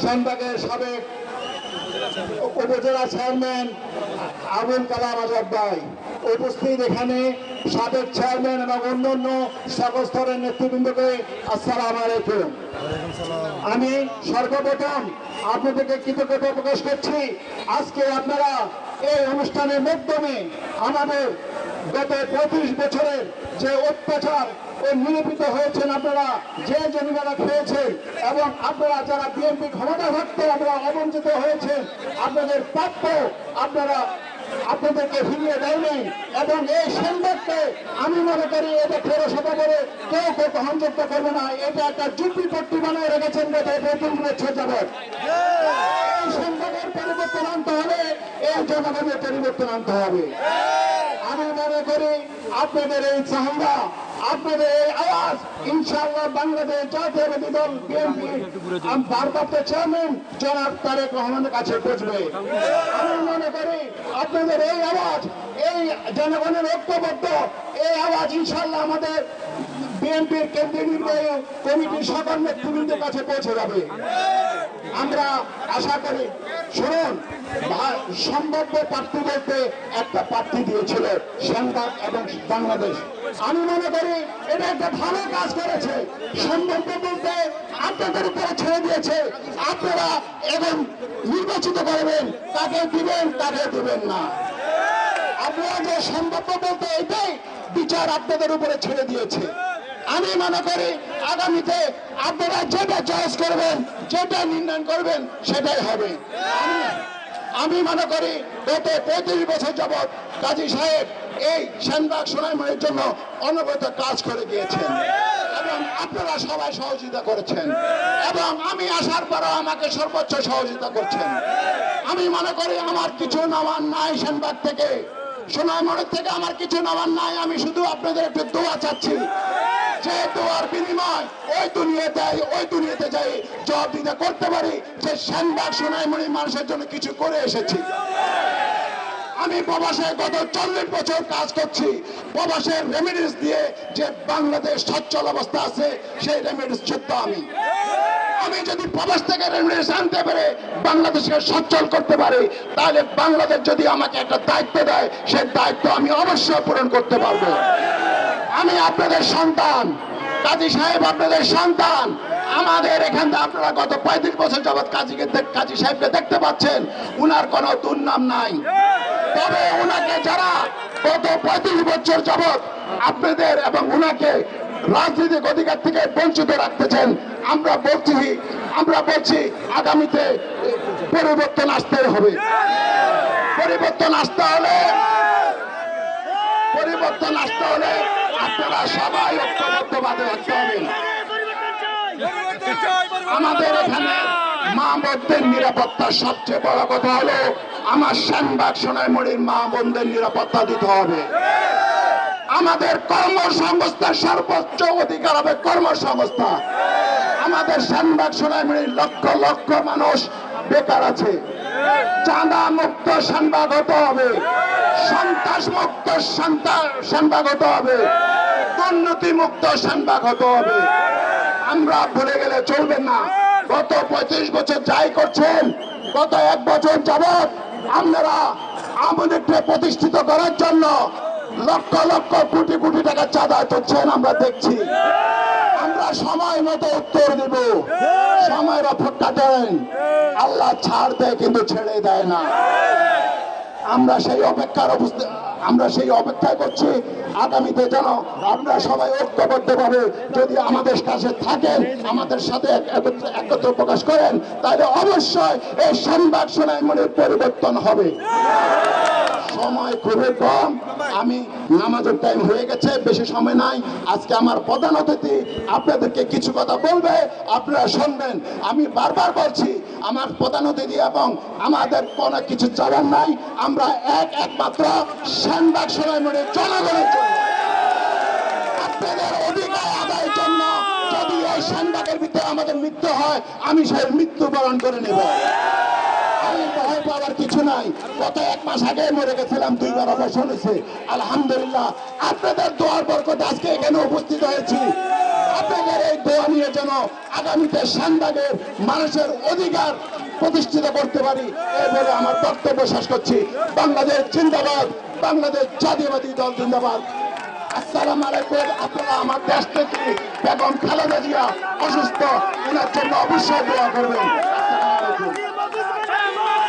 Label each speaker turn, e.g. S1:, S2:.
S1: শানবাগের সাবেক উপজেলা চেয়ারম্যান আবুল কালাম আজাদ ভাই উপস্থিত, এখানে সাবেক চেয়ারম্যান এবং অন্যান্য সকল স্তরের নেতৃবৃন্দকে আসসালামু আলাইকুম। আমি সর্বপ্রথম আপনাদেরকে কৃতজ্ঞতা প্রকাশ করছি। আজকে আপনারা এই অনুষ্ঠানের মাধ্যমে আমাদের গত 35 বছরের যে অত্যাচার ও নিরূপিত হয়েছেন, আপনারা যে জমিদারা খেয়েছেন এবং আপনারা যারা বিএনপি ক্ষমতা থাকতে আপনারা অবঞ্চিত হয়েছেন, আপনাদের প্রাপ্য আপনাদেরকে ফিরিয়ে দেয়নি। এবং এই সংবাদকে আমি মনে করি এটা 13 করে কেউ গ্রহণযোগ্য করবে না। এটা একটা চুক্তিপট্টি বানিয়ে রেখেছেন গত 35 বছর যাবৎ। এই সংবাদের পরিবর্তন আনতে হবে, এই জনগণের পরিবর্তন আনতে হবে। আমি মনে করি আপনাদের এই চাহিদা, আপনাদের এই আওয়াজ ইনশাআল্লাহ বাংলাদেশ জাতীয়তাবাদী দল বিএনপি ভারপ্রাপ্ত চেয়ারম্যান জনাব তারেক রহমানের কাছে পৌঁছবে। আমি মনে করি আপনাদের এই আওয়াজ, এই জনগণের ঐক্যবদ্ধ এই আওয়াজ ইনশাআল্লাহ আমাদের বিএনপির কেন্দ্রীয় নির্বাহী কমিটির সকল নেতৃবৃন্দের কাছে পৌঁছে যাবে। আমরা আশা করি, শুনুন, সম্ভাব্য প্রার্থী বলতে একটা প্রার্থী দিয়েছিল শানবাগ এবং বাংলাদেশ। আমি মনে করি এটা একটা ভালো কাজ করেছে। সম্ভাব্য বলতে আপনাদের উপরে ছেড়ে দিয়েছে, আপনারা এবং নির্বাচিত করবেন, তাকে দিবেন তাকে দিবেন না। আপনারা যে সম্ভাব্য বলতে এটাই বিচার আপনাদের উপরে ছেড়ে দিয়েছে। আমি মনে করি আগামীতে আপনারা যেটা জজ করবেন, যেটা নির্ণয় করবেন, সেটাই হবে। আমি মনে করি গত 35 বছর যাবৎ কাজী সাহেব এই শানবাগ সোনাইমুড়ির জন্য অনবরত কাজ করে গিয়েছেন এবং আপনারা সবাই সহযোগিতা করেছেন এবং আমি আসার পরও আমাকে সর্বোচ্চ সহযোগিতা করছেন। আমি মনে করি আমার কিছু নেওয়ার নাই শানবাগ থেকে, সোনাইমুড়ি থেকে আমার কিছু নেওয়ার নাই। আমি শুধু আপনাদের একটু দোয়া চাচ্ছি, যে দোয়ার বিনিময় ওই দুনিয়াতে যাই জবাবদিহিতা করতে পারি যে শানবাগ সোনাইমুড়ি মানুষের জন্য কিছু করে এসেছি। আমি প্রবাসে গত 40 বছর কাজ করছি। প্রবাসের রেমিডিস দিয়ে যে বাংলাদেশ সচ্ছল অবস্থা আছে, সেই রেমিডিস যুক্ত আমি যদি প্রবাস থেকে রেমিডিস আনতে পারে বাংলাদেশকে সচ্ছল করতে পারি, তাহলে বাংলাদেশ যদি আমাকে একটা দায়িত্ব দেয়, সেই দায়িত্ব আমি অবশ্যই পূরণ করতে পারবো। আমি আপনাদের সন্তান, কাজী সাহেব আপনাদের সন্তান। আমাদের এখান থেকে আপনারা গত 35 বছর যাবৎ কাজী সাহেবকে দেখতে পাচ্ছেন, উনার কোনো দুর্নাম নাই। তবে উনাকে যারা গত 35 বছর যাবৎ আপনাদের এবং উনাকে রাজনৈতিক অধিকার থেকে বঞ্চিত রাখতেছেন, আমরা বলছি আগামীতে পরিবর্তন আসতে হবে। পরিবর্তন আসতে হলে আপনারা সবাই ঐক্যবদ্ধভাবে থাকতে হবে। আমাদের এখানে মা বোনদের নিরাপত্তার সবচেয়ে বড় কথা হলো, আমার শানবাগ সোনাইমুড়ির মা বোনদের নিরাপত্তা দিতে হবে। আমাদের কর্মসংস্থান সর্বোচ্চ অধিকার হবে কর্মসংস্থান। আমাদের শানবাগ সোনাইমুড়ির লক্ষ লক্ষ মানুষ বেকার আছে। চাঁদা মুক্ত শানবাগ হতে হবে, সন্ত্রাস মুক্ত শানবাগ হতে হবে, দুর্নীতি মুক্ত শানবাগ হতে হবে। আমরা ভুলে গেলে চলবে না। গত 35 বছর যাই করছেন, গত 1 বছর যাবৎ আপনারা আমাদেরকে প্রতিষ্ঠিত করার জন্য লক্ষ লক্ষ কোটি কোটি টাকা চাঁদা তুলছেন, আমরা দেখছি। আমরা সময় মতো উত্তর দেব। সময়ের অপেক্ষা করেন, আল্লাহ ছাড় দেয় কিন্তু ছেড়ে দেয় না। আমরা সেই অপেক্ষায় করছি। আগামীতে যেন আমরা সবাই ঐক্যবদ্ধভাবে যদি আমাদের কাছে থাকেন, আমাদের সাথে একত্র প্রকাশ করেন, তাহলে অবশ্যই এই শানবাগ সোনাইমুড়ির পরিবর্তন হবে। সময় খুবই কম, আমি নামাজের টাইম হয়ে গেছে, বেশি সময় নাই। আজকে আমার প্রধান অতিথি আপনাদেরকে কিছু কথা বলবে, আপনারা শুনবেন। আমি বারবার বলছি, আমার প্রধান অতিথি এবং আমাদের কোনো কিছু চাওয়ার নাই। আমরা একমাত্র শানবাগ সোনাইমুড়ির জনগণের জন্য, আপনাদের অধিকার আদায়ের জন্য। যদি এই শানবাগের ভিতরে আমাদের মৃত্যু হয়, আমি সেই মৃত্যুবরণ করে নেব। ভয় পাওয়ার কিছু নাই। গত 1 মাস আগে মরে গেছিলাম, 2 বার অপারেশন হয়েছে। আলহামদুলিল্লাহ আপনাদের দোয়ার বরকতে আজকে এখানে উপস্থিত হয়েছি। আপনাদের এই দোয়া নিয়ে যেন আগামীতে সেনবাগের মানুষের অধিকার প্রতিষ্ঠিত করতে পারি এই বলে আমার বক্তব্য শেষ করছি। বাংলাদেশ জিন্দাবাদ, বাংলাদেশ জাতীয়বাদী দল জিন্দাবাদ। আসসালামু আলাইকুম। আপনারা আমার দেশ নেত্রী বেগম খালেদা জিয়া অসুস্থ, এনার জন্য অবশ্যই দোয়া করবেন।